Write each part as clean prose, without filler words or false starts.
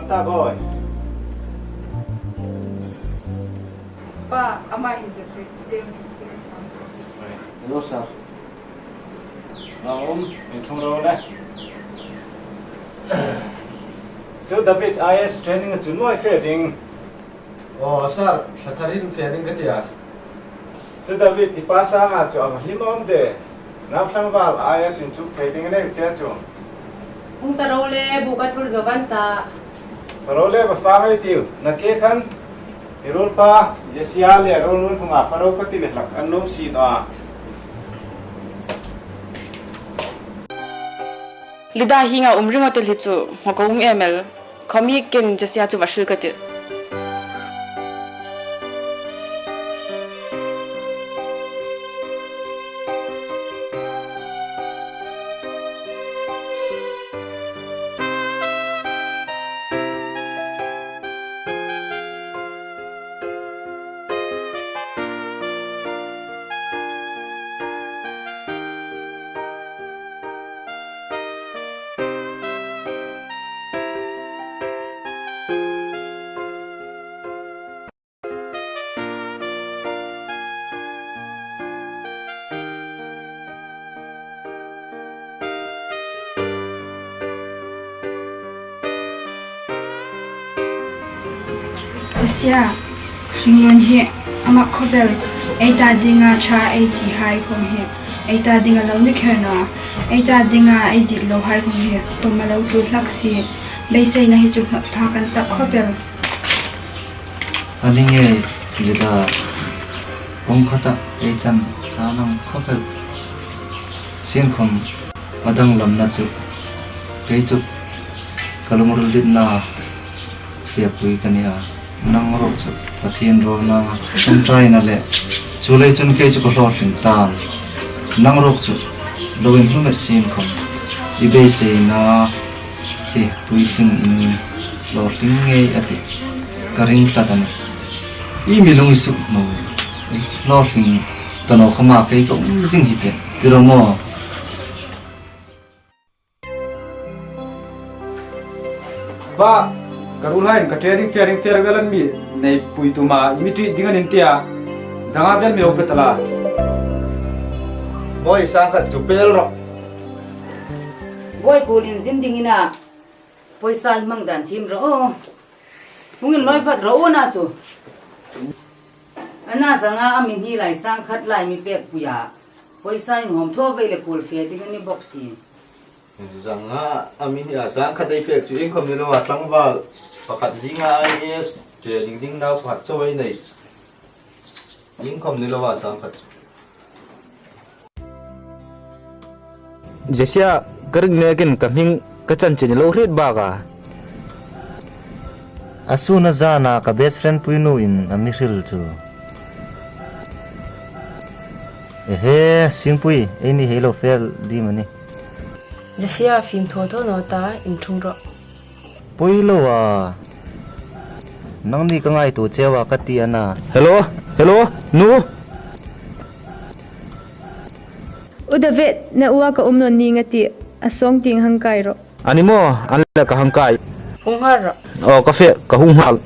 Samta boy. Pa, ama hindi dem. Hello, sir. Naum, intung ro na. So David IS training chu noi fe ding. Oh, sir. Latharin fairing katia. So David ipasa nga chu ang limom de. Na phlang wal IS in chu training ne che chu. Kung tarole bukat hul gabanta. Sarole ba fa ngai tiu. Na ke khan irul pa jesia le rolun phunga faro ka ti le lak annom si da. Lida hinga umringa tel hichu hokong ml khomi ken jasia chu wasil katil Sia, ngon he, amak kobel, eita dinga cha eiti hai kong he, eita dinga lau ni kerna, eita dinga eiti lau hai kong he, toma lau tu laksi, beisai na hijuk thakan tak kobel. Alinge lida kong khata echan tanam kobel, sin kom adang lam na chu, keijuk kalumurul dit na fiapui kania. Nang rok chu pathian ro na trai na le chulei chun ke chu ko hlot tin tam nang rok chu loin hu na sin khom ibe se na te pui thing in lo ting nge ati karing tatan I milong isu no lo ting tano khama ke ko jing hi te tiromo Ba, karulain ka trading fairing farewell mi nei puituma imiti dingan intia zanga bel mi opetala Boy sang khat chu pel ro. Boy kulin zindingina. Poisa mangdan thim ro. Mungin loi fat ro na chu. Ana zanga amin hi lai sang khat lai mi pek puya. Poisa hom tho vele kul fe dingani boxi. Zanga amin ya sang khatai pek chu income ni lo atlang wal pakat zinga IS training ding nau phat choi nei income ni lo wa sang khat Jesia kering nekin kaming kacan chen lo ret baga asuna zana ka best friend puinu in amiril chu ehe singpui eni hello fel di mani jasia film tho nota inthung ro poilo wa nang ni kangai tu chewa kati ana hello nu Udavet na uwa ka umno ni ngati asong ting hangkai ro animo anla ka hangkai Hungar. o kafe ka hunghal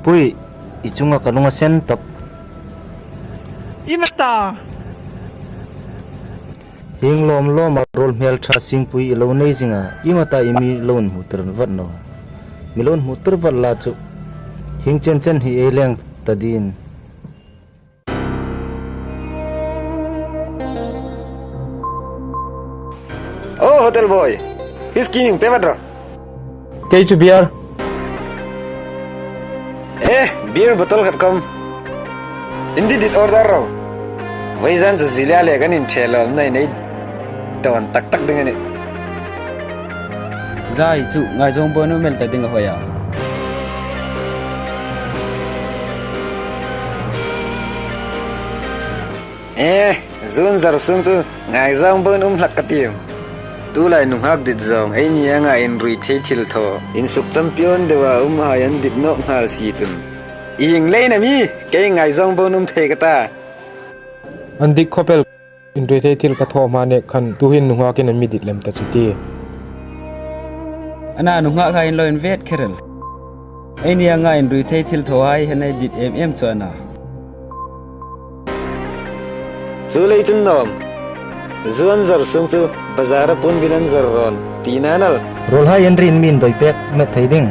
pui ichunga kanunga sen tap Imata hing lom rol mel tha singpui lo nei jinga imata imi lon muter vat no milon muter vat la chu hing chen hi eleng tadin Oh hotel boy he's king pevadra kei chu biar beer bottle khat kom indi dit order ro Vaijan chu zilia le kan in thelom nei ton tak dengan ni zai chu ngai jong bonu mel ta ding hoya zun zar sung chu ngai jong bon hlak katim tu lai nung hak dit jong ai ni anga in rui the thil tho in suk champion dewa hayan dit no hal si chun ing leina mi ke ngai jong bon the kata andik khopel indre thil ka tho mane khan tuhin nuha ken mi dit lem ta chuti ana nu nga khain loin vet kherel enia nga in rui thei thil thawai hanai dit em chona chu lei chun nom zuan zar sung chu bazar pun binan zar ron tinanal rol hai en rin min doi pek met thei ding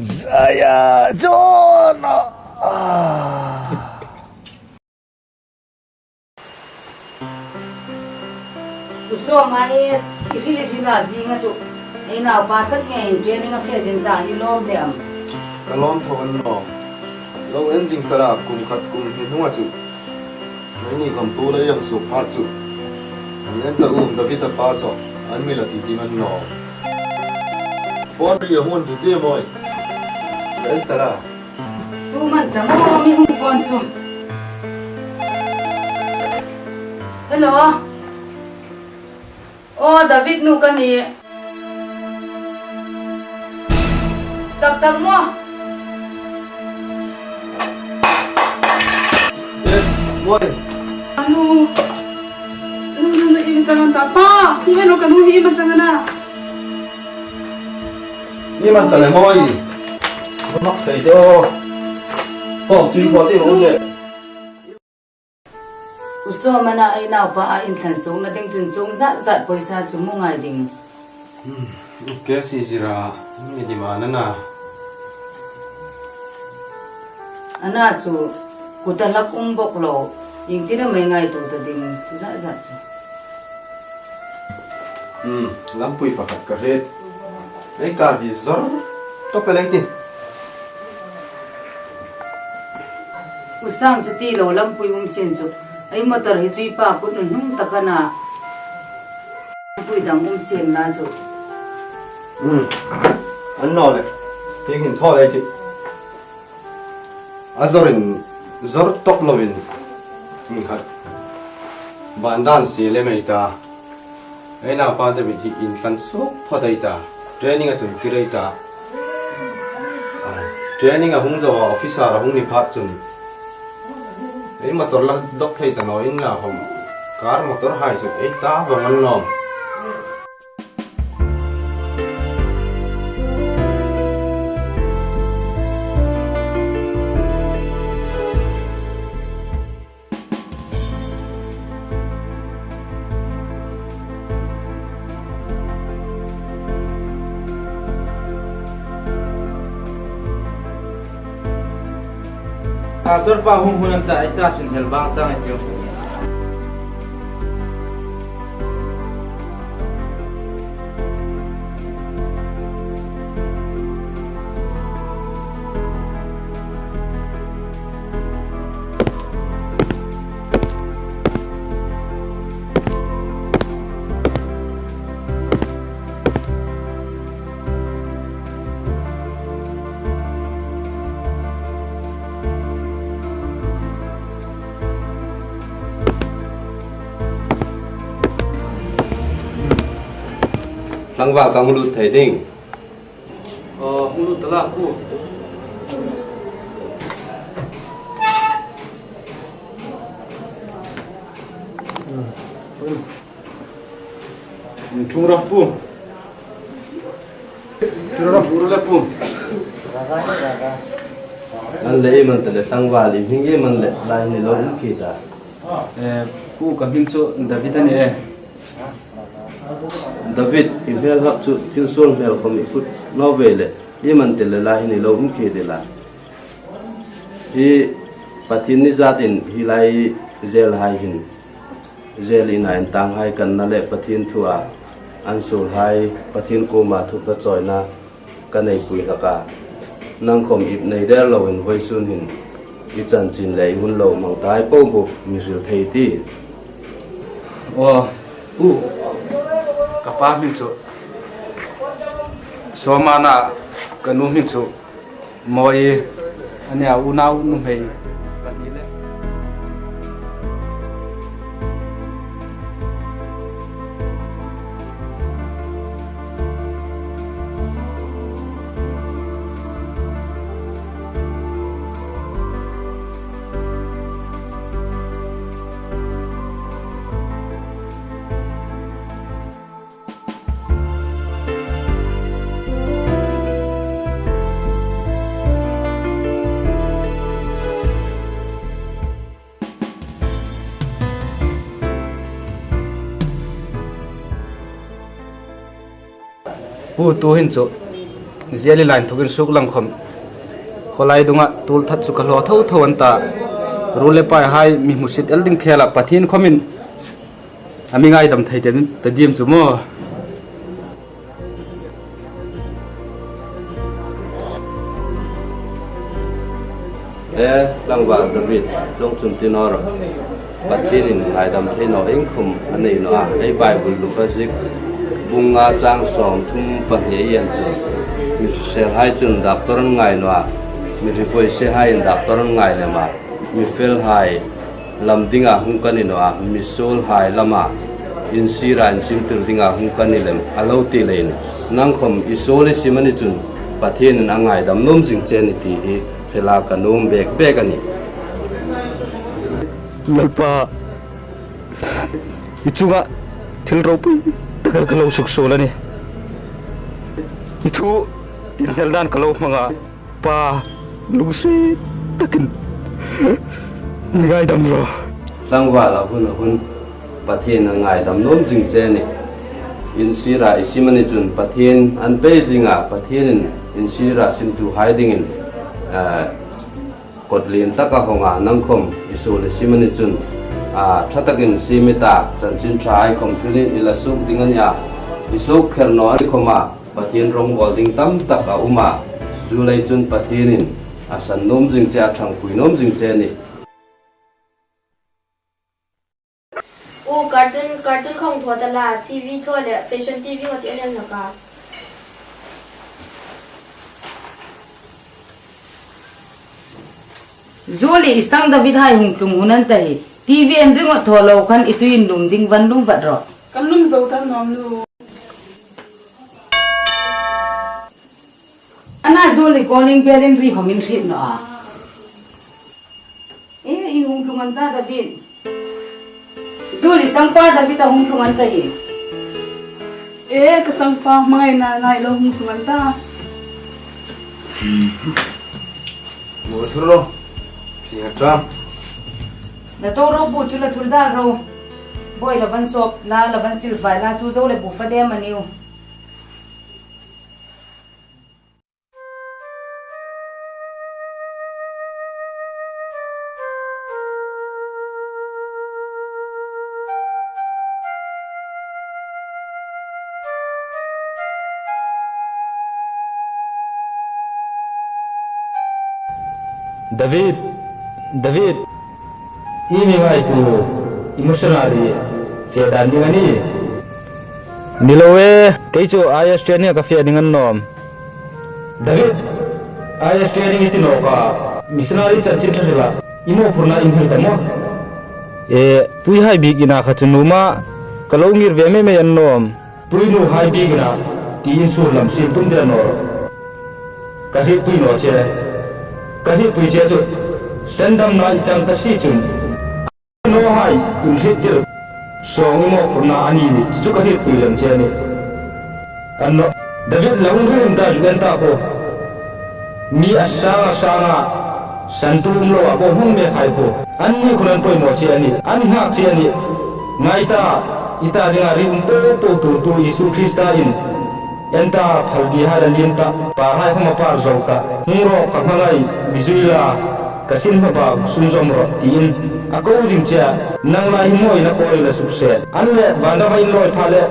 Saya John. So mais ihili thina zinga chu ina pa tak nge training a fe din ta ni lom dem Kalom thon no. Lo engine tara kum khat kum hi hunga chu. Ni kam tu la yang su pha chu. Nen ta David ta paso. An mi la ti tingan no. Phone ri hun tu te moi. En tara. tu man ta mo mi hung phone chu hello oh David nu kan ni tak mo Moi. nu im jangan ta pa ni no kan nu hi man jangan na Ni man ta le moi. Nok thei do. Phong chui ko ti lo ye. uso mana ai naw pa a in thlan song na ding chun chung zat poisa chu mu ngai ding Ke si jira ni di mana na ana chu kutalak bok lo ing tira mai ngai tu ta ding zat chu lampui pakat ka ret ai ka di zor To peleng ti. usang chu ti lo lampui sen chu ai motor hi chui pa ku nun hum takana pui dang sen na chu An no le. Hi hin tho le ti. Azorin zor tok lovin. Khat. Bandan si le mai ta. Ai na pa de mi hi in tlan so phodai ta. Training a chun kirei ta. Training a hung zo officer a hung ni phat chun. Ai motor la dok thei ta no in la hom. Car motor hai chu ai ta bangan nom. asor pa hum hunan ta ita chin hel bang ta ngai tyo Lang vào càng hulu thấy đinh. hulu tala ku chung ra pu chung ra pu anh lấy mình từ sang vào thì những cái mình lại lại này nó cũng kỳ ta pu ka hing chu David ani e David in hel hap chu tin sol hel khomi phut novele yeman tel la hi ni lo um khe de la hi pathin ni zatin hilai zel hai hin zel in an tang hai kan na le pathin thua an sol hai pathin ko ma thu ka choina kanai pui laka nang khom ip nei der lo in voi sun hin i chan chin le hun lo mang tai po bo mi sil thei ti o pu kapa min chu somana kanu min chu moi ania unau nu hei pu tu hin chu zeli line thukin suk lang khom kholai dunga tul that chu khalo tho tho anta rule pai hai mi musit elding khela pathin khomin ami ngai dam thai ten ta dim chu mo langwa David long chun tinor pathin in ngai dam thai no ing khum anei no a ei bible lu basic bunga chang som thum pahye yan chu mi sel hai chun doctor ngai no a mi rifoi se hai doctor ngai le ma mi fel hai lam dinga hung kan no a mi sol hai lama in sira in sim tir dinga hung kan lem alo ti lein nang khom isole simani chun pathin an ngai dam nom jing chen ti hi phela kanum bek bek ani lalpa ichunga thil ro pu takal kalau suk solani itu inhel dan kalau manga pa lusi takin ngai dam ro langwa la hun pathin ngai dam nom jing chen in sira isimani chun pathin an beijinga pathin in sira sim tu hiding in kotlin taka honga nangkhom isole simani chun thatakin simita chanchin trai khom filin ilasuk dingania isuk kherno ari khoma pathin rong holding tam taka uma zulai chun pathinin asan nom jing cha thang pui nom jing che ni o cartoon khong thotala tv thole fashion tv ngoti alem naka Zoli isang David hai hung tlung hunan tahi TV en ringo tholo khan ituin lung ding van lung vat ro kan lung zo tan nom nu ana Zoli calling bell in ri homin khip no a in hung tlung an ta David Zoli sangpa David a hung tlung an tahi ka sangpa mai na nai lo hung sungan ta mo thuro phi tram na to ro bu chula thulda ro boy la van sop la van sil fai la chu zo le bu fa de maniu David ini ngai tu emotionally fiadan dingani nilowe keicho IS training ka fiadingan nom David IS training itino ka missionary chanchin thela imo purna imhil tamo pui hai bigina khachunuma kalongir veme me annom pui nu hai bigina tin sur lam sim tum de no ka hi pui no che kahi pui che chu sendam na icham ta si chun no hai in hitir song mo purna ani ni chu kahi pui lam che ni anno David long rim da jugan ta ko mi asanga santum lo abo hung me khai ko anni khunan poi mo che ani an hak che ani ngai ta ita dinga rim po tu Isu Krista in enta phalbi ha lin ta pa hai khoma par zauka ngro ka ngai bizuila kasin ba sunjom ro tin ako jing cha nang lai moi na ko la subse anle banda mai loi phale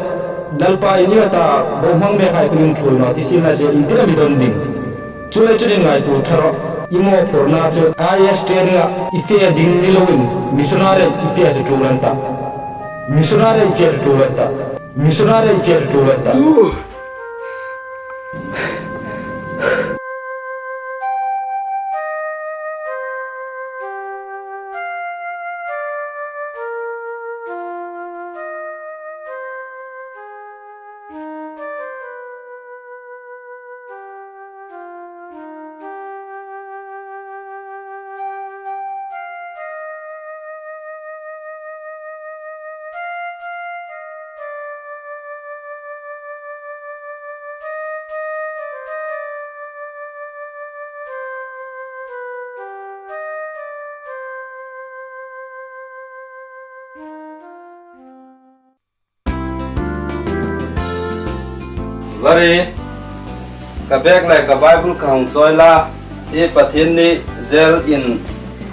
dalpa ini ta bohong me khai kuning thul no ti sila je intira bidon ding chule chule ngai tu tharo imo porna che is training ife ding niloin missionary ife se tulanta missionary ife tulanta Vari ka bek lai ka Bible ka hong choi la e pathin ni zel in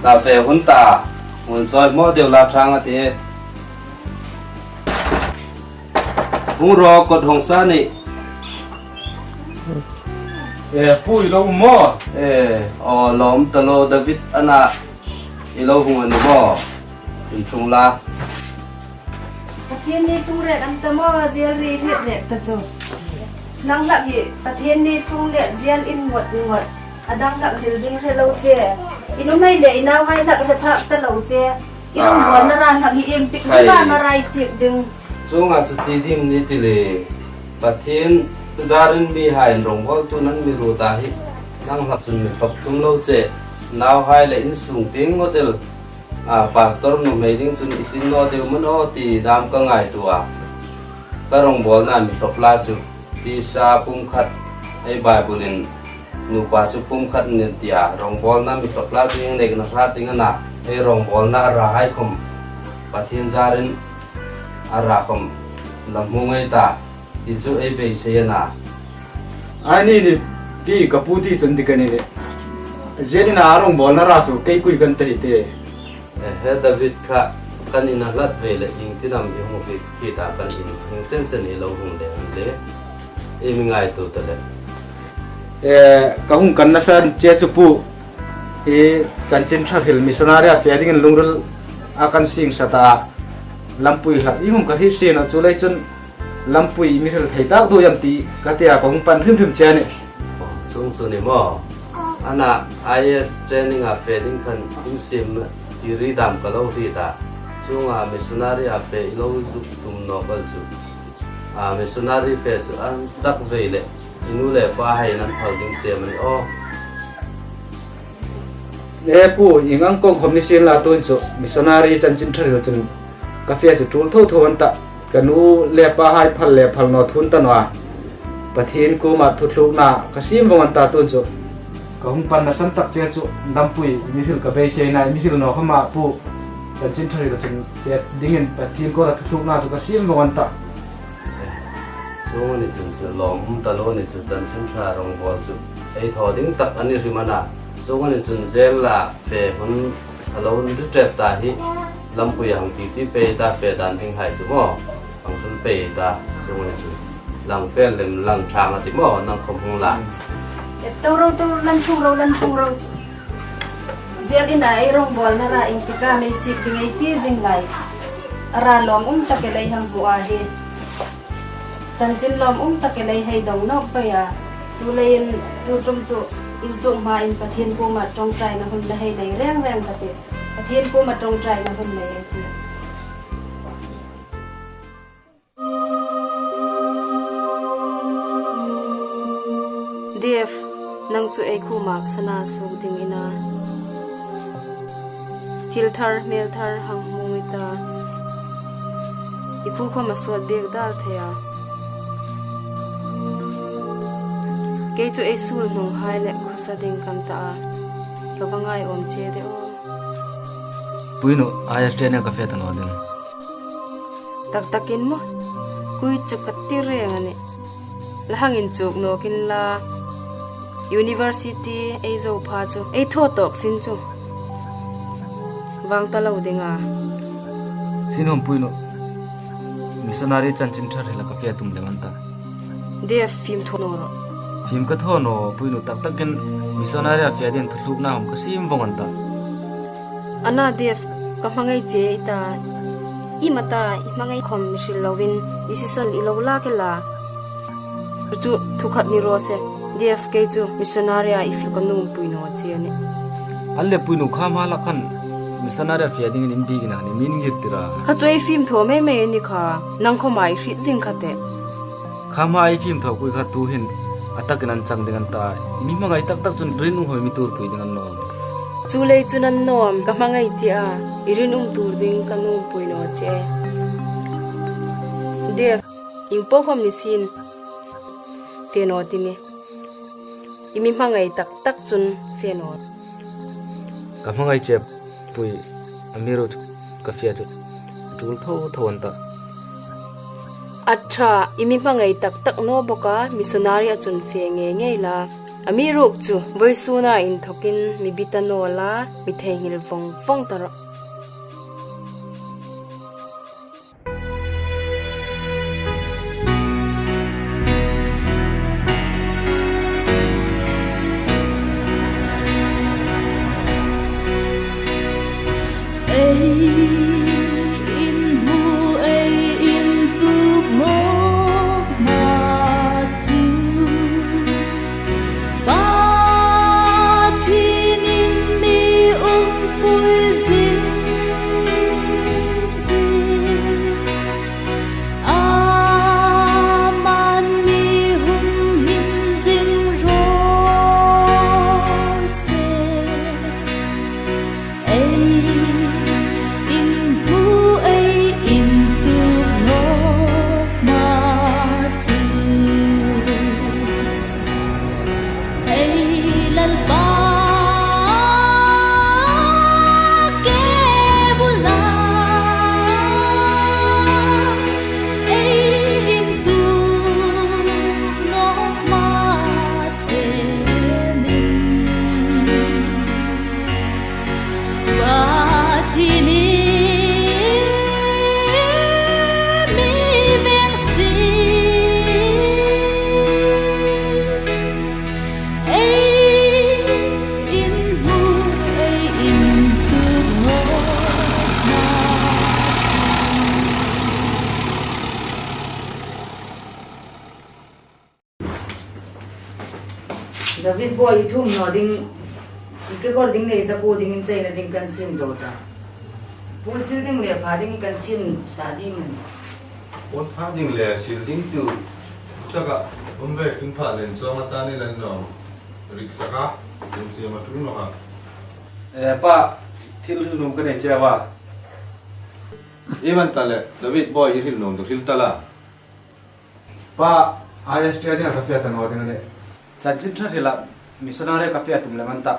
la fe hun ta hun choi mo deu la thang ati ung ro kot hong sa ni pui lo mo o lom ta lo David ana i lo hung an mo in chung la pathin ni tu re am ta mo zel ri re ta chu nang lak hi pathian ni thung le zial in ngot adang lak dil ding hello che inu mai le ina wai lak he thak ta lo che inu bon na ran hak hi em tik ba marai sik ding chunga chu ti dim ni ti le pathian zarin bi hain rong gol tu nan mi ru ta hi nang lak chun mi pap tum lo che naw hai le in sung ting hotel pastor no mai ding chun itin no de mun o ti dam ka ngai tu ka rong bol na mi pap la chu ti sa pum khat ai Bible in nu pa chu pum khat ni tia rong bol na mi topla ting nek na ra ting na ai rong bol na ra hai khom pathian zarin ara khom lam mungai ta ti chu ai be se na ani ni ti kaputi chun ti kani le jedina rong bol na ra chu kai kui kan te te he David kha kan in lat ve le ing ti nam i hong ki ta kan in chen chen i lo hung le imi ngai tu ta le kahung kan nasan che chupu chanchin thar hil missionary affair lungrul akan sing sata lampui la ihum ka hi sin chu lai chun lampui mi hil thai tak do yam ti ka tia kahung pan phim che ne chung chu ni mo ana is training affair kan in sim ti ri dam ka lo ri ta chunga missionary affair lo zu tum no bal chu missionary fe chu an tak ve le inu le pa hai nan phal ding che mani o pu ingang kong khom ni sin la ton chu missionary chanchin thar chun ka fe chu tul tho tho an ta kanu le pa hai phal no thun ta no pathin ku ma thu thlu na ka sim wang ta ton chu ka hung pan na san tak che chu dampui mi hil ka be se na mi hil no khama pu chanchin thar chun te dingin pathin ko la thu thlu na chu ka sim wang ta chung ni chun chu lom ta lo ni chu chan chen tha rong bol chu ei tho ding tak ani rimana chung ni chun zel la fe hun alo ni trep ta hi lam pu yang ti pe ta fe dan ding hai chu mo ang thun pe ta chung ni chu lang fe lem lang thang ati mo nang khom hung la to lan chung ro zel ina ai rong bol na ra ing tika me sik ding ai ti jing lai ara lom ta ke lai hang bu a he chanchin lom ta ke lai hai dong nok pa ya chu lein tu trum chu in zung ma in pathian pu ma tong trai na hun la hai lai reng ka te pathian pu ma tong trai na hun lai ai ti def nang chu ai khu mak sana su ding ina thil thar mel thar hang mumita ikhu kho ma so bek dal thaya ke chu ai sul nong hai le khosa ding kam ta ka bangai om che de o puino Australia ka fe tan odin tak takin mo kui chakati rengani lahangin chuk no kin la university ei zo pha chu ei tho tok sin chu wang ta lo dinga sinom puino missionary chanchin thar hela ka fe tum le manta de film tho no ro film ka tho no puino tak takin missionary a fe den thuluk na hom ka sim vonganta ana de ka mangai che ita imata imangai khom mishil lowin decision ilola ke la chu thukhat ni ro se dfk chu missionary a if ka num puino che ani alle puino khama la khan missionary a fe ding in bi gina ni min gir tira kha choi film tho me me ni kha nang kho mai hri jing khate khama ai film tho kui kha tu hin atak nan chang dengan ta mi mangai tak tak chun rin hoi mi tur pui dengan no chulei chunan nom ka mangai tia irin tur ding ka num puino che def ing po khom ni sin feno tini imi mangai tak tak chun feno ka mangai che pui amiro ka fia chu tul tho thonta acha imi mangai tak tak no boka missionary achun fe nge nge la ami rok chu voisuna in thokin mi bitano la mi thengil vong vong tar David boy thum no ding ike gor ding nei sa ko ding in chai na ding kan sim jota pul sil ding le pha ding kan sim sa ding pul pha ding le sil ding chu chaka umbe fin pha len so ma ta ni lan no riksa ka sim si ma tu no ha pa thil num ka ne che wa iman ta le David boy hil num do hil tala pa Australia ka fe ta no ding ne chanchin thar hela missionary ka fe tum le manta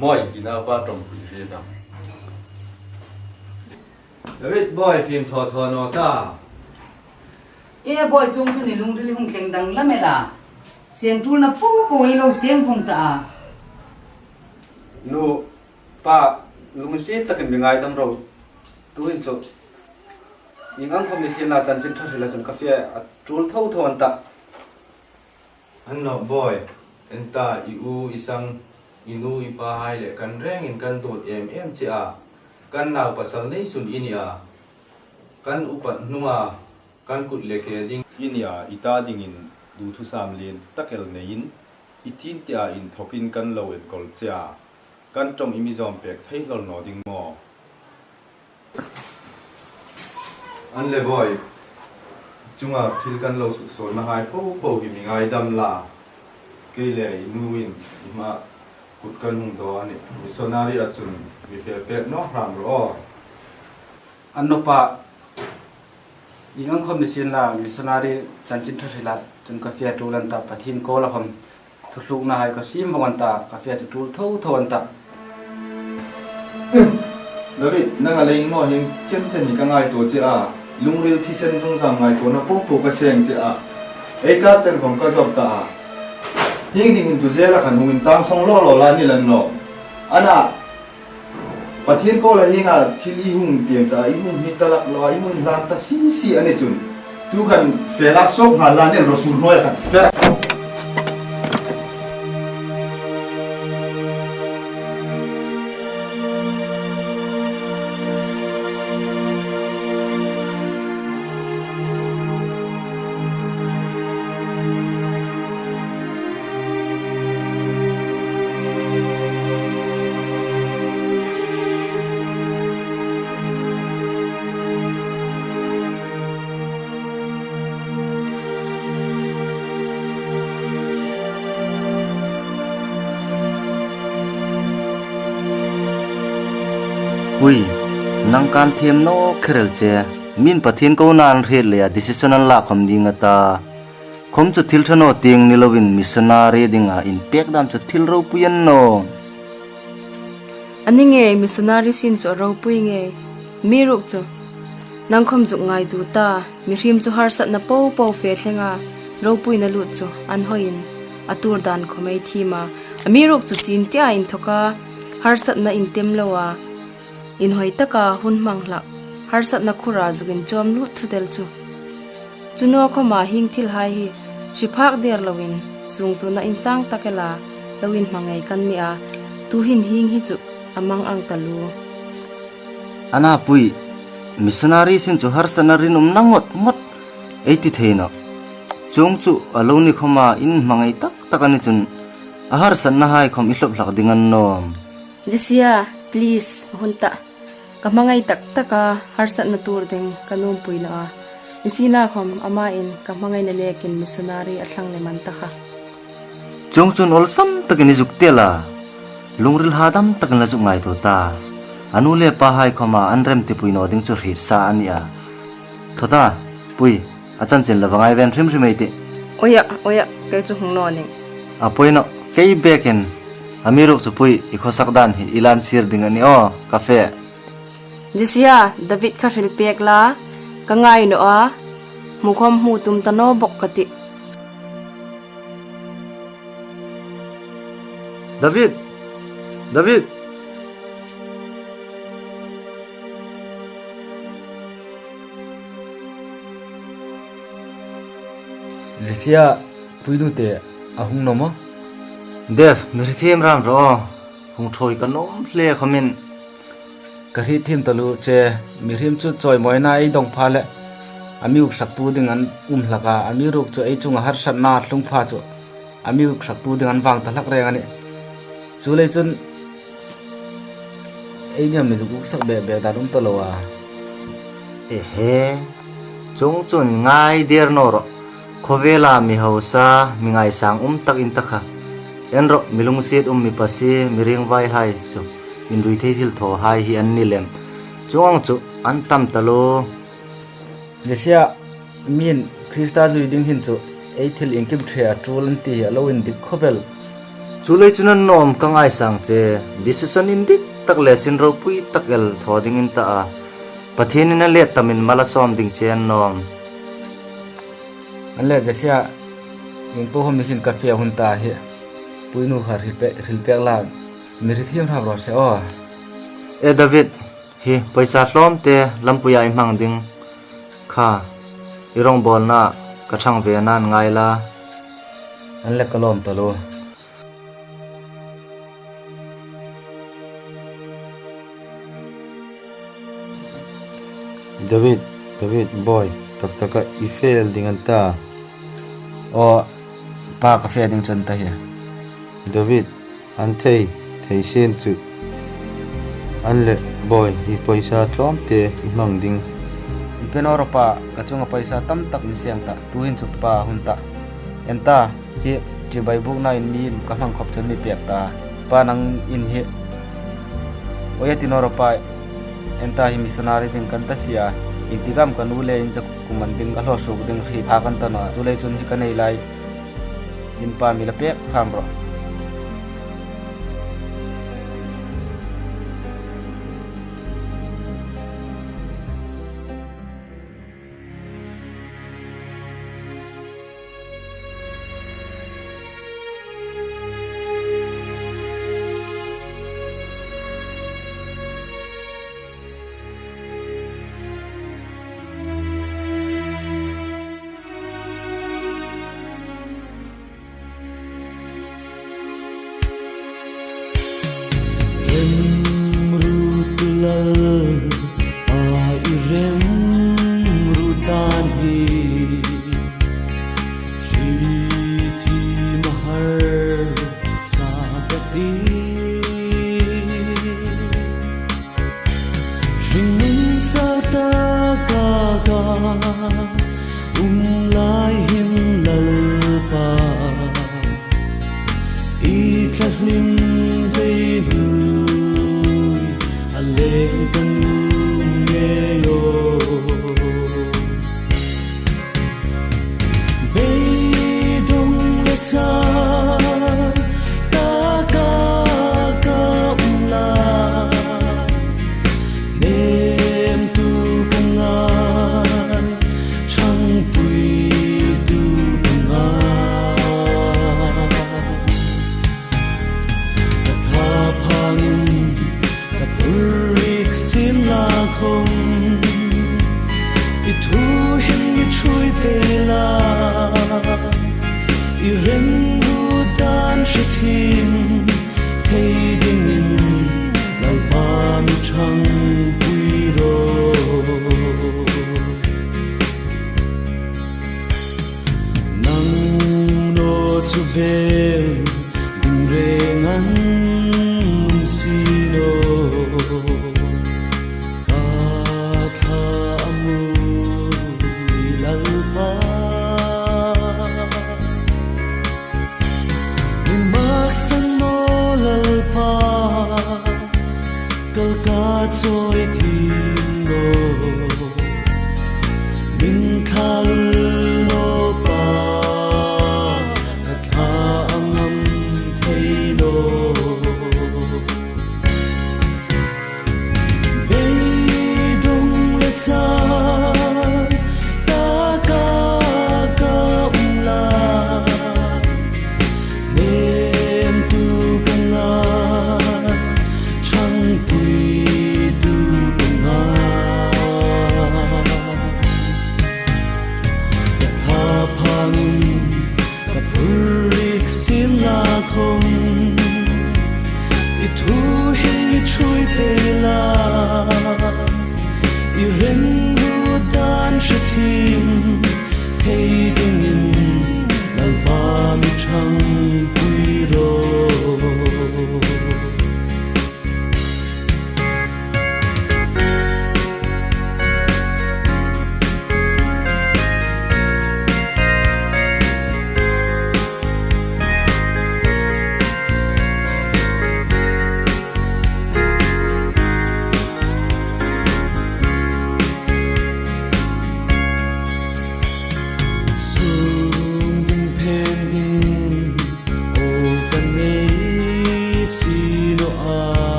moi ina ba tom ri da David boy phim tho tho no ta e boy chung chu ni lung ri hung thleng dang la mela siang tul na pu ko i lo siang phong ta nu pa lung si takin bingai dam ro tu in chu ingang khom ni sin na chanchin thar hela chun ka fe atul tho tho anta anno boy enta iu isang inu ipa hai le kan reng in kan tu em chi a kan naw pasal nei sun inia kan upat nuwa kan kut le ke ding inia ita ding in du thu sam len takel nein itin tia in thokin kan lo en kol cha kan trong imizom pek thei lol no ding mo an le boy chunga thil kan lo so na hai po po hi mi ngai dam la ke le inuin ma kut kan hung do ani missionary achun mi fe pe no ram ro an no pa ingang khom ni sin la missionary chanchin thila chun ka fia tulan ta pathin ko la hom thuluk na hai ka sim wangan ta ka fia chu tul tho thon ta David nang alai mo hin chen chen ni ka ngai to che a lungril thi sen jong sang ngai to na po po ka seng che a e ka chen khom ka job ta hing ding tu je la kan hungin tang song lo lo la ni lan no ana pathin ko la hinga thil I hung tiam ta I hung hi talak lo I hung lam ta si ane chun tu kan fela sok na la ne rasul noi kan fe Pui nang kan them no kherel che min pathin ko nan re le decision an la khom ding ata khom chu thil thano ting nilovin missionary dinga in pek dam chu thil ro puyan no aninge missionary sin cho ro pui nge mi ruk cho nang khom juk ngai du ta mi hrim chu har sat na po po fe thlenga ro pui na lut cho an hoin atur dan khomei thima ami ruk chu chin tia in thoka har sat na in tem lowa in hoi taka hun mangla har sat na khura jugin chom lu thudel chu chuno ko ma hing thil hai hi shiphak der lowin sung tu na insang takela lowin mangai kan ni a tu hin hing hi chu amang ang talu ana pui missionary sin chu har sanarin nangot ngot 80 theino chung chu aloni khoma in mangai tak takani chun ahar san na hai khom ihlop lak dingan nom Jesia please hunta kamangai tak taka har sat na tur ding kanum puina a isina khom ama in kamangai na lekin missionary athlang le man taka chung chun ol sam takini juktela lungril hadam takna ju ngai to ta anule pa hai khoma anrem ti puino ding chu ri sa ania thoda pui achan chen lawangai ven rim rimeite oya ke chu hung no ni apoino kei beken amiruk chu pui ikhosak dan hi ilan sir ding ani o cafe Jesia David ka ril pek la ka ngai no a mukhom hu tum tano bok kati David Lesia puinu te ahung nomo Dev mirithim ram ro hung thoi kanom hle khamin kari thim talu che mirim chu choi moina ei dong phale amiuk saktu dingan laka amiruk chu ei chunga har sat na hlung pha chu amiuk saktu dingan wang talak re ngani chule chun ei nyam ni ju sak be darum talowa ehe chung chun ngai der noro khovela mi hausa mi ngai sang tak in takha enro milung set mi pasi miring vai hai chu in rui thei thil tho hai hi an nilem chuang chu an tam talo lesia min krista ju ding hin chu ei thil ingkim thria trulan ti alo in dik khobel chulei chunan nom kangai sang che decision in dik tak lesin ro pui takel thoding in ta a pathin in le tamin mala som ding chen nom anle lesia in po hom nisin cafe hun ta hi puinu har hil pe la mirithim ha ro se o e David hi paisa hlom te lampuya I mang ding kha irong bol na kathang ve nan ngai la anle kalom talo David boy taka I fail dengan ta o pa cafe ding chan ta hi David an thei sen chu an le boy I paisa tlom te I mang ding ipenoro pa kachunga paisa tam tak ni siang ta tuhin chu pa hunta enta hi chi bai buk na in mi kamang khop chan mi pek ta pa nang in hi oya tinoro pa enta hi missionary ding kan ta sia intigam kan ule in jak kuman ding alo sok ding hi pha kan ta no tu le chun hi kan nei lai in pa mi la pe kham ro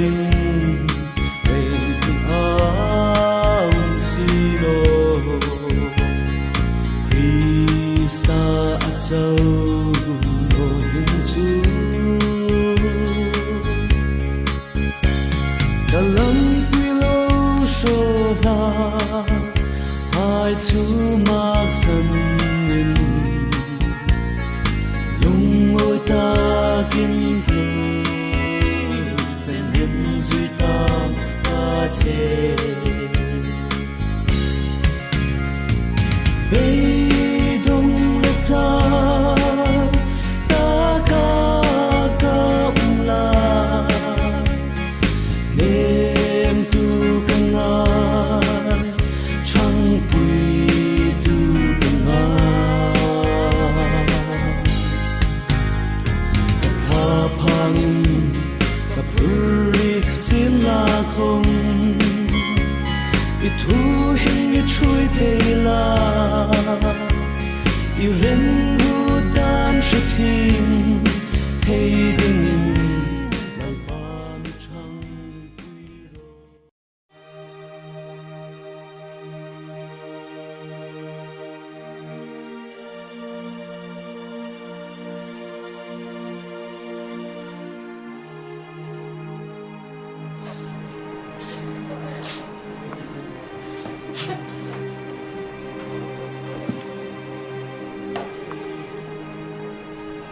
ding rain aum sino Krista achau no hin chu kalam pilo sho na hai chu mak san in lung ngồi ta kinh thế trên nhân duy ta ta chê bê đông lệ cha ta ca la đêm tu căng ai trăng quỳ tu căng ai kha phangin ka purik sin la không i thu hình i chui pe la i ren hu dan shithim thei ding in mal pa mi chang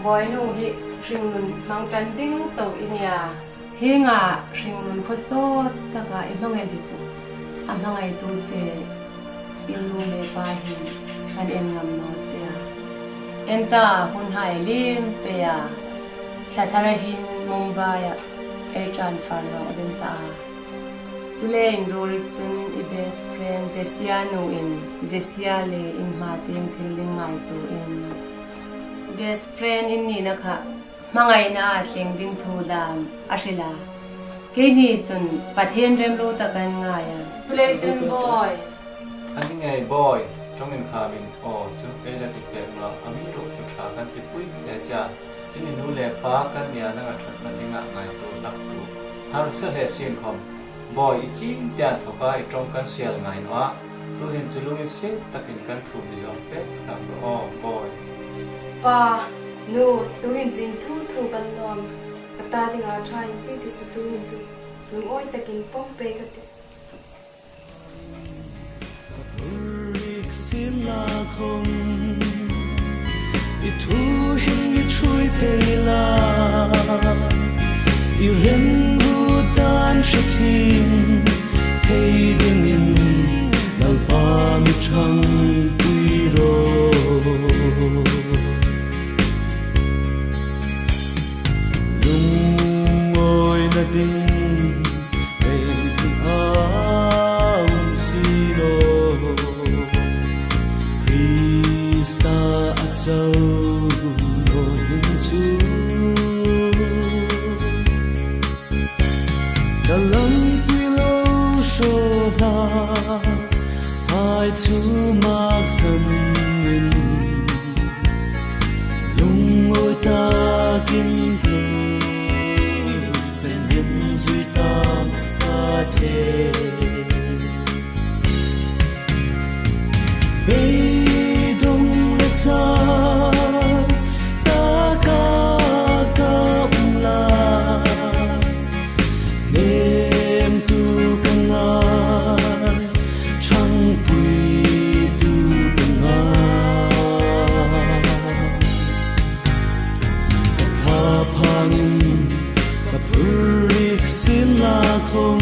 boy nu hi ringlun mang kan ding to inia hinga ringlun khosto taka imangai di chu amangai tu che ilu le pa hi kan en ngam no che enta hun hai lim pe ya sathara hin mumbai ya e tran fan ro den ta chule enroll chun I best friend Jesia no in Jesia le in ma tim feeling ngai tu in best friend in ni na kha mangai na tling ding thu dam ashila ke ni chun pathen rem lo ta kan nga ya play chun boy anh nghe boy trong mình khá mình chú cái là việc đẹp mà ami ro chu tha kan ti pui ya cha chin ni nu le pa kan nia na nga that na tinga ngai to lak tu har se le sin khom boy I chin tian thoka I trong kan sial ngai no tu hin chulu I sin takin kan thu bi jong pe tam boy pa nu tu hin jin thu kan lom ta ding a try ti ti tu hin chu lung oi takin pom pe ka te purik sin la không I thu hin I chui pe la I ren hu dan shithim thei ding in nal pa mi chang pui ro na ding rain aum sino Krista achau no hin chu kalam pilo sho na hai chu mak san in lung ngồi ta kinh thế duy tam ta chê bê đông lệ cha ta ca la đêm tu căng ai trăng quỳ tu căng ai kha phangin ka purik sin la không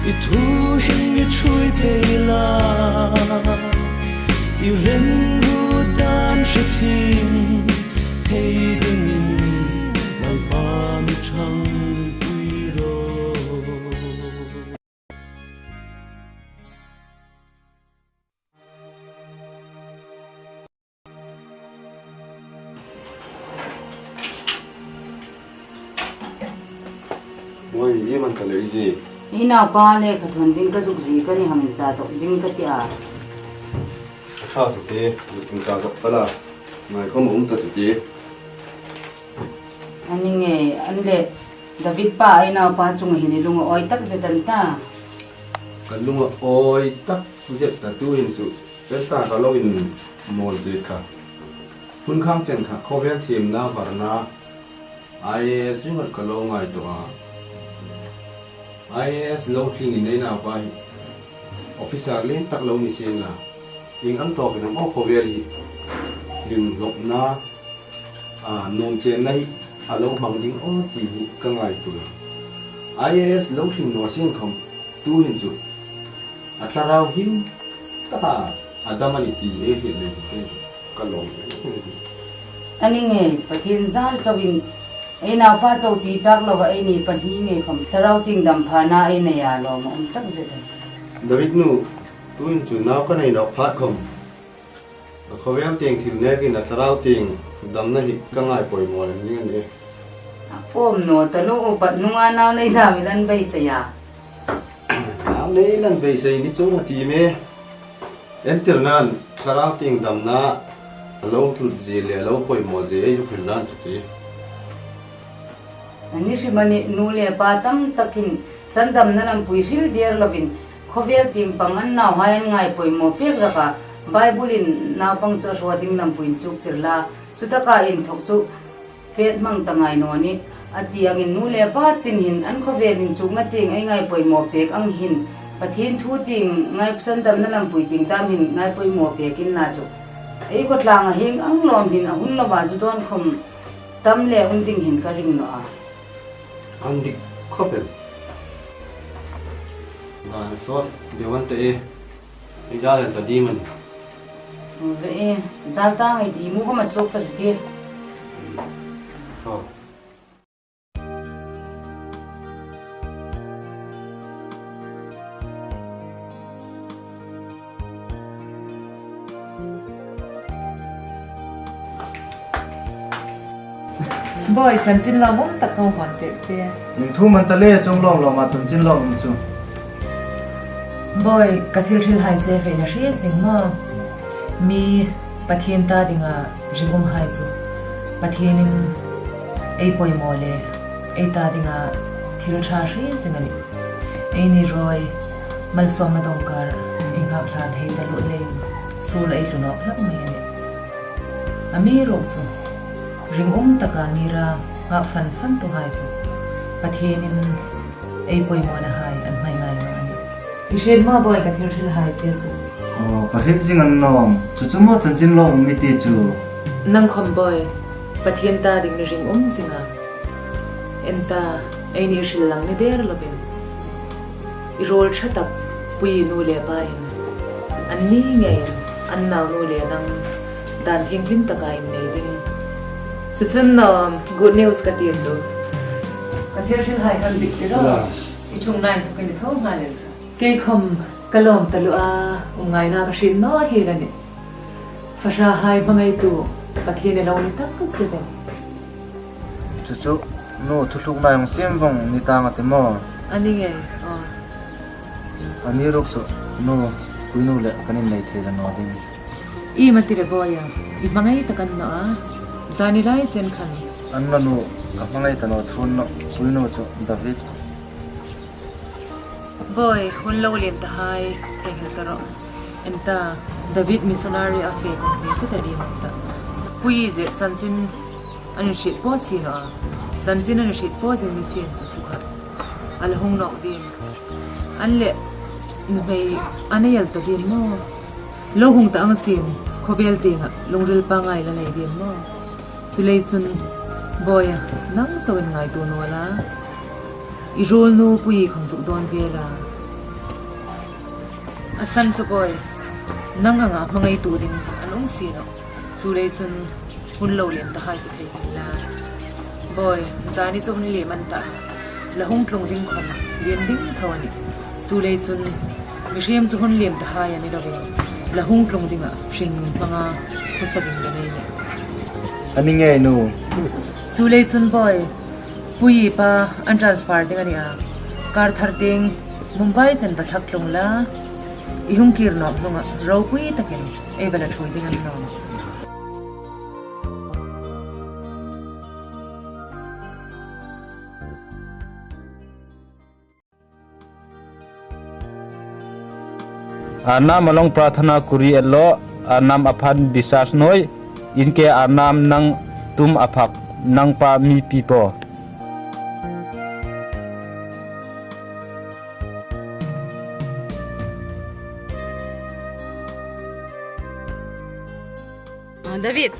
I thu hình I chui pe la I ren hu dan shithim thei ding in mal pa mi chang pui ro Ôi, ý mình cần lấy gì? Ý nào ba lệ cả thuần đinh cái dục gì cái này hàng trà tộc đinh cái tiệt Sao thế? Mình cả gặp phải là mày có muốn tự gì? anh nghe anh lệ David pa ai na pa chung hin lunga oi tak zetan ta kan lunga oi tak jet ta tu hin chu pen ta ka lo in mon je kha hun khang chen kha khovel thim na varna IAS ringot ka lo ngai to a IAS lo thing in nei na pa officer len tak lo ni sen la ing an to ke nam o khovel hi lim lop na nom chen nai alo mang ding o ti ka ngai tu IAS lo thing no sen khom tu hin chu atlarau him ta adamani ti e he le ka lo ani nge pathin zar chawin ai na pa chaw ti tak lo ai ni pani nge khom tharau ting dam phana ai na ya lo ma tak zetan David nu tuin chu naw ka nei no phat khom khowem teng thil ne ki na tharau ting dam na hi ka ngai poi mo ni ne pom no tanu pat nunga naw nei da mi lan bai sa ya naw nei lan bai sei ni chu na ti me enter nan tharau ting dam na lo tu je le lo poi mo je ai ju khil nan chu ti ani shi mani nu le pa tam takin sandam nanam pui hil der lovin khovel tim pangan naw hayan ngai poi mo pek raka bible in naw pang cho shwading nam puin chuk tirla chutaka in thok chu pet mang tangai no ni ati angin nu le pa tin hin an khovel in chuk na ting ai ngai poi mo pek ang hin pathin thu ting ngai sandam nanam pui ting tam hin ngai poi mo pek in na chu ei ko tlang a hing ang lom hin a hun la ba ju don khom tam le un ding hin ka ring no a andi khopel na so de wan te e ja len ta di man ve zalta ngai di mu ko ma sok pa ti ho boy chan chin la mom tak no hon te te ning thu man ta le chong long lo ma chun chin long chu boy kathil thil hai che fe na hri sing ma mi pathian ta dinga jingum hai chu pathianin ei poi mole ei ta dinga thil tha hri sing ani ei ni roi mal som na dong kar inga thla thei ta lo le sul ei lu no lak mai ani ami ro chu ring taka nira ngak fan fan tu hai chu pathianin ei poi mo na hai an mai ngai ma ani ishen ma boy ka thil thil hai che chu ka hil jing an nom chu chu mo chan chin long mi ti chu nang khom boy pathian ta ding ring singa enta ei ni shil lang ni der lobin I rol thatak pui nu le pa in an ni nge an naw nu le nang dan thing lim taka in nei ding Susun good news ka ti chu. Ka thir shil hai kan dik ti ro. I chung nai ka ni thau ma le. Ke khom kalom talu a ungai na ka shin no hi la ni. Fasha hai bangai tu pathian ne lo ni tak ka se de. chu chu no thu thuk na yong sem vong ni ta nga te mo Ani nge. ani rok chu no kuinu le kanin nei the la no ding I mati re boya. I bangai ta kan no a. Zani lai chen khan. anna no ka pangai ta no thun no kuinu chu David Boy hun lo lem ta hai ke hel ta ro. Enta David missionary afe ko ni se ta di ma ta. Pui je chanchin ani shit po si no. Chanchin ani shit po je mi sin chu tu kha. Al hung no dim. An le nu mei anayal ta dim mo. Lo hung ta ang sim khobel tinga longril pa ngai la nei dim mo. Chulei chun boy nang chawin ngai tu no la I rol nu pui khong suk don vela asan chu boy nang anga mangai tu ding anong si no chulei chun hun lo lem ta hai chu thei la boy zani chu hun le man ta la hung tlong ding khom lem ding thawani chulei chun mi rem chu hun lem ta hai ani lo la hung tlong dinga hring panga khosagin le nei ani nge no Chulei chun boy pui pa an transfer ding ania kar thar ding Mumbai chen bathak tlong la I hung kir no hnga ro pui takin e bala thoi ding an no Anam along prathana kuri elo anam aphan bisas noi inke anam nang tum aphak nang pa mi pipo. David,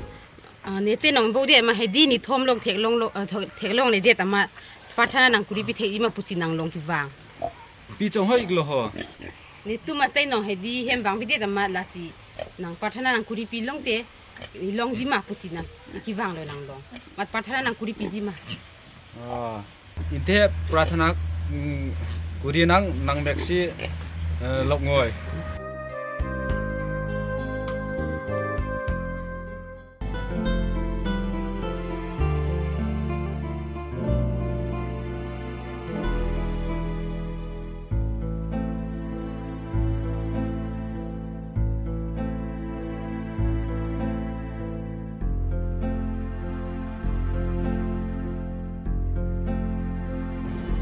ni chen nong bo dia ma hedi ni thom long thek long le dia tama pathana nang kuri pi thek ima pusi nang long ki wang. Pi chong hoi glo ho. Ni tu ma chen nong hedi hem wang bi dia tama la si nang pathana nang kuri pi long te long ji ma pusi nang ki wang lo nang long. Ma pathana nang kuri pi ji ma. Inte prathana kuri nang meksi lok ngoi.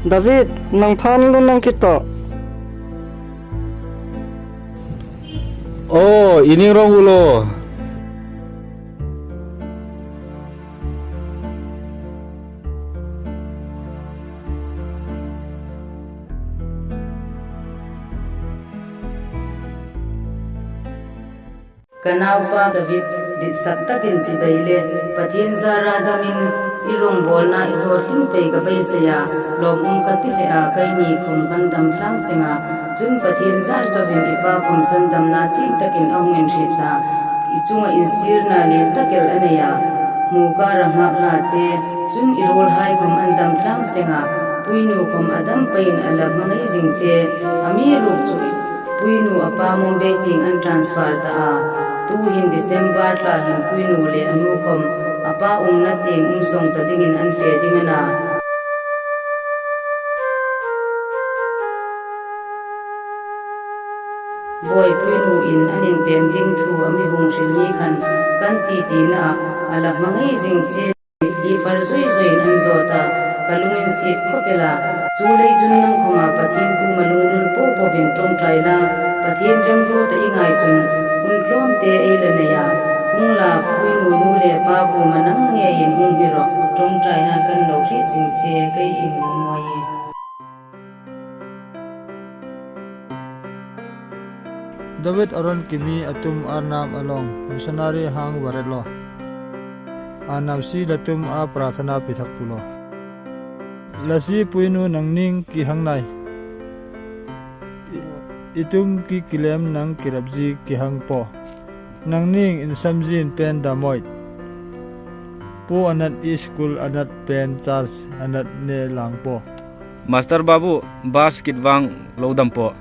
David, nang phan lu nang kito. Oh, ini rong ulo. Kanapa David di saktakin cibaile pathin zara damin irong bolna ihorling pe gabai saya lom katile a kaini khum kandam thlang singa chun pathin zar chavin ipa khum sandam na chi takin ahmin rita ichunga insirna le takel aneya muka rangha na che chun irol hai khum andam thlang singa puinu khum adam pain ala mangai jingche ami ruk chu puinu apa mombe ting an transfer ta tu hin December la hin puinu le anu khom apa na ting song ta dingin an fe dingana boy puinu in anin pending thu ami hung ril ni khan kan ti na ala mangai jing che li far zoi zoi an zota kalungin sit khopela chulei jun nang khoma pathin ku malungrul po po bin tong traila pathin rem ro ta ingai chun unlom te eilanaya ungla puinu nu le pa bu manang nge yin hung hiro tong traina kan lo ri jing che kai imu moi David aron kimi atum arnam along missionary hang warelo anam si latum a prathana pithak pulo lasi puinu nangning ki hangnai itum ki kilem nang kirabji ki hangpo nangning in samjin pen damoit po anat school anat pen charge anat ne langpo Master Babu basket wang lodam po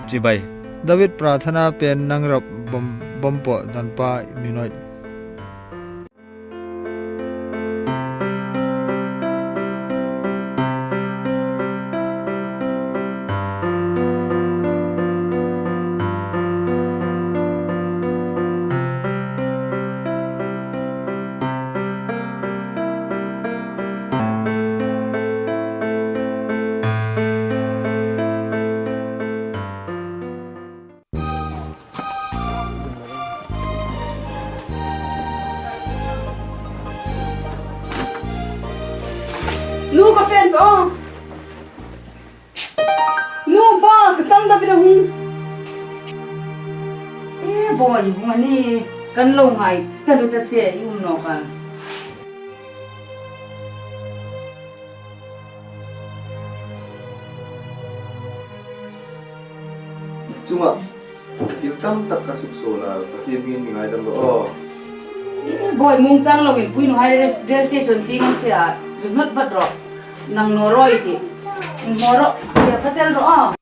cibai David prathana pen nangrap bompo danpa minoi Nu ka fen ko. Nu ba ka sam da bida hung. Boy bunga ni kan lo ngai kan uta che yum no kan Cuma tiltam tak kasuk sola pathin ngin ngai dam do boy mung chang lo in puin hai del se son ting an fia zunot bat ro nang no roi ti moro ya patel ro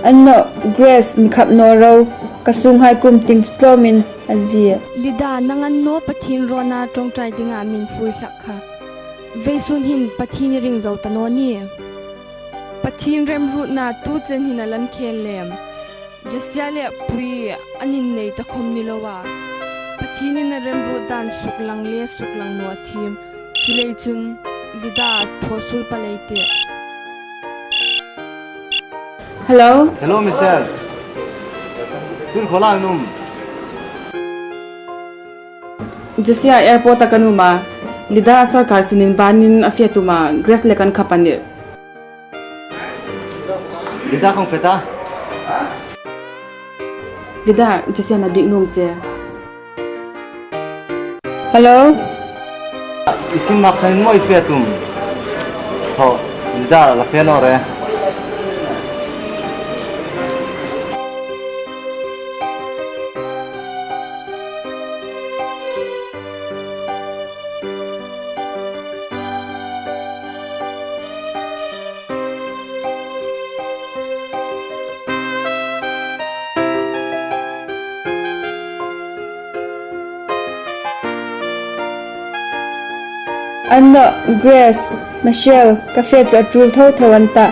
anno Grace mikhap no ro kasung hai kum ting tlomin azia Lida nangan no pathin rona tong trai dinga min fui hlakha veisun hin pathin ring zo tanoni pathin rem ru na tu chen hin alan khelem jasiale pui anin nei ta khom ni lowa pathin in rem ru dan suklang no thim chilei chun Lida thosul paleite Hello? Hello, Michelle. Tun khola num. Jasia airport akanuma. Lida sarkar sinin banin afiatuma Grace lekan kapani. Lida kong peta. Lida Jasia na big num che. Hello? Isin maksanin mo ifiatum. Ho, Lida la fianore. anno Grace Michelle cafe cha trul tho thawanta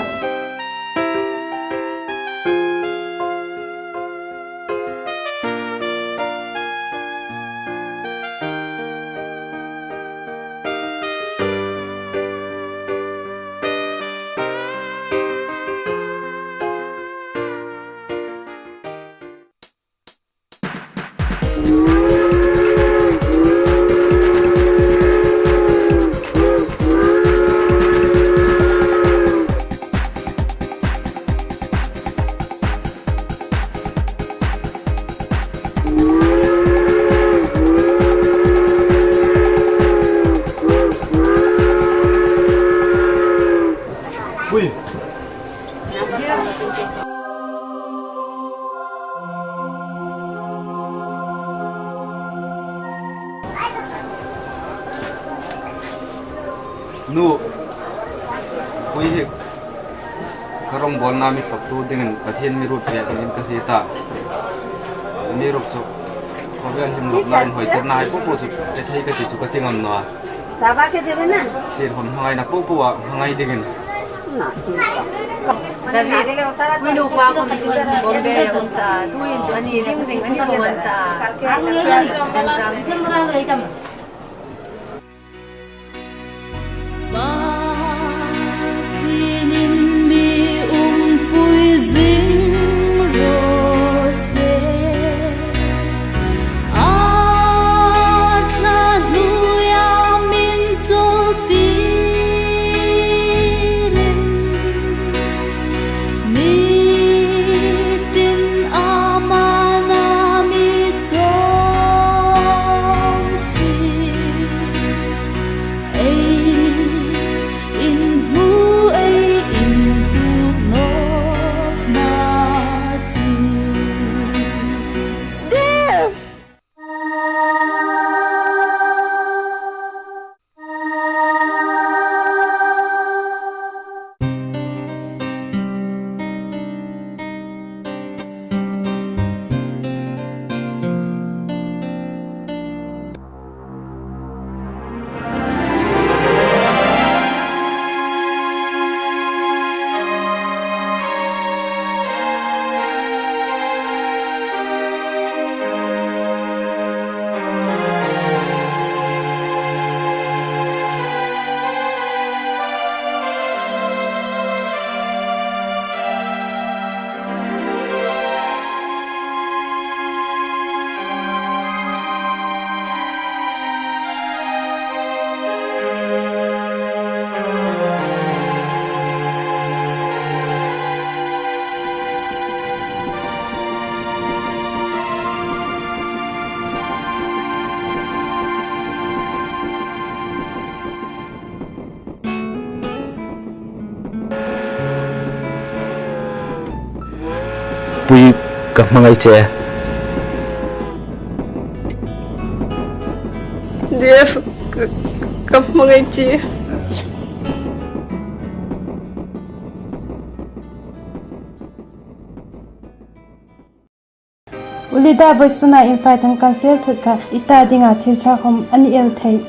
Nu pui hi karong bol na mi faktu dengan pathian mi rut ya in ka theta mi ruk chu khogan him lok nan hoi ter nai pu chu te thei ka ti chu ka tingam na Taba ke de na sir hon hangai na pu wa hangai dingin na David, winu pa ko mi tuan si Bombe yung ta, tuin sa ani ding ani ko man ta. Ang yan ko malang sembra lo itam. Tinin mi pui zing rose Atla nuya min zotirin Mi tin amana mi zongsi pui ka mangai che Dev kap mangai chi Ulida voicena invite ang cancel thaka ita dinga thilcha khom ani el thei.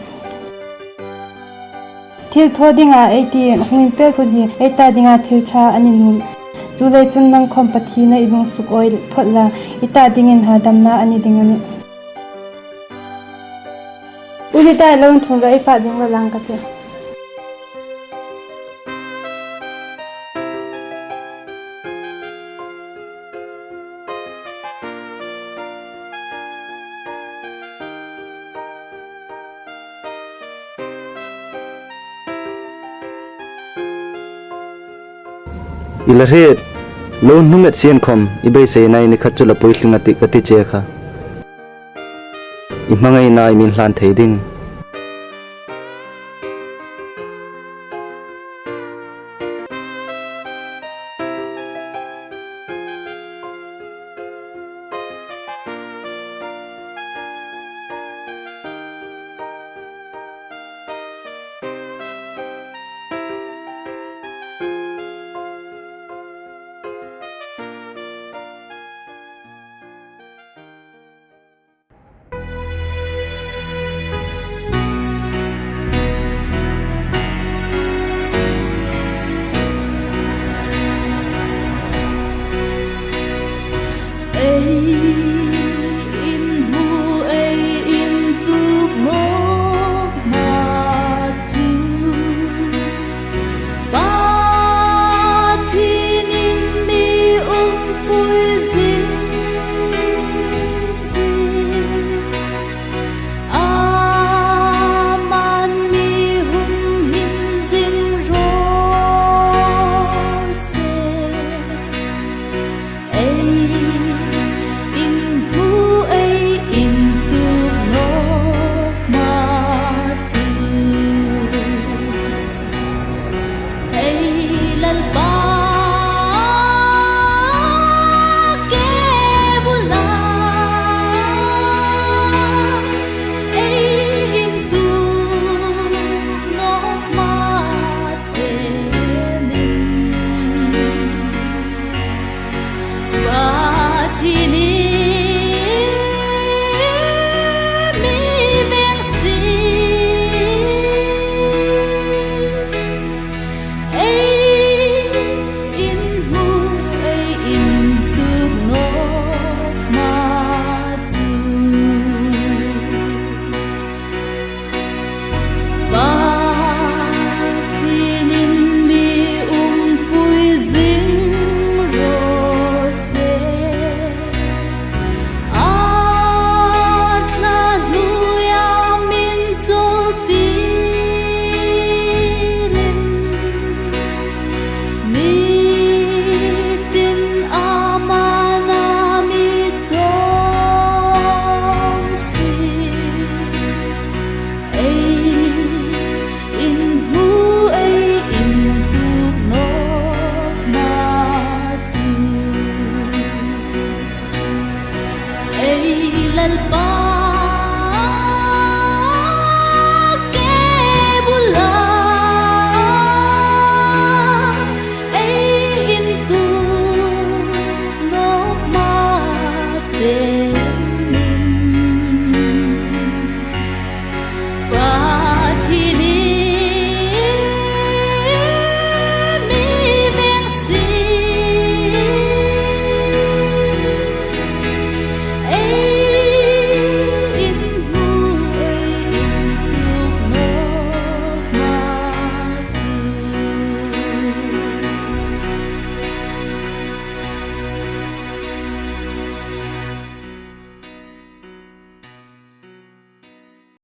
Thil tho dinga 80 hmin pe ko hi ita dinga thilcha ani num. Zulai chun nang khom pathi na ibung suk oil photla ita dingin hadamna ani dingani. Ulida long thungla ipa dingla lang kate. Ilarit lo numet sian khom ibai sei nai ni khat chula poiling ati kati che kha imangai nai min hlan thei ding